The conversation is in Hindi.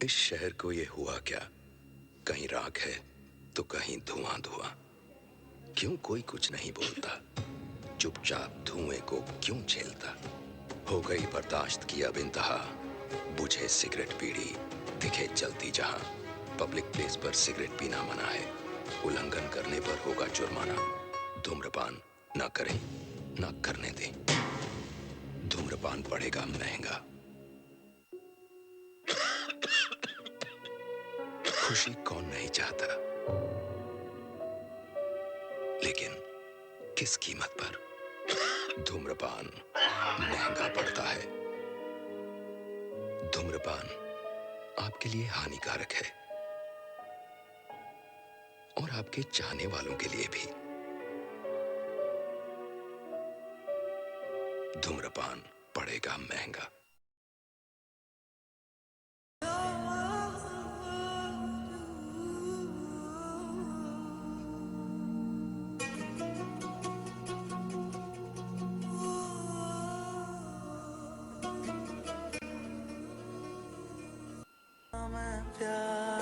इस शहर को ये हुआ क्या, कहीं राख है तो कहीं धुआं धुआं। क्यों कोई कुछ नहीं बोलता, चुपचाप धुएं को क्यों झेलता। हो गई बर्दाश्त की अब इंतहा, बुझे सिगरेट बीड़ी दिखे जलती जहां। पब्लिक प्लेस पर सिगरेट पीना मना है, उल्लंघन करने पर होगा जुर्माना। धूम्रपान ना करें ना करने दें, धूम्रपान पड़ेगा महंगा। खुशी कौन नहीं चाहता, लेकिन किस कीमत पर। धूम्रपान महंगा पड़ता है। धूम्रपान आपके लिए हानिकारक है और आपके चाहने वालों के लिए भी। धूम्रपान पड़ेगा महंगा। मैं प्यार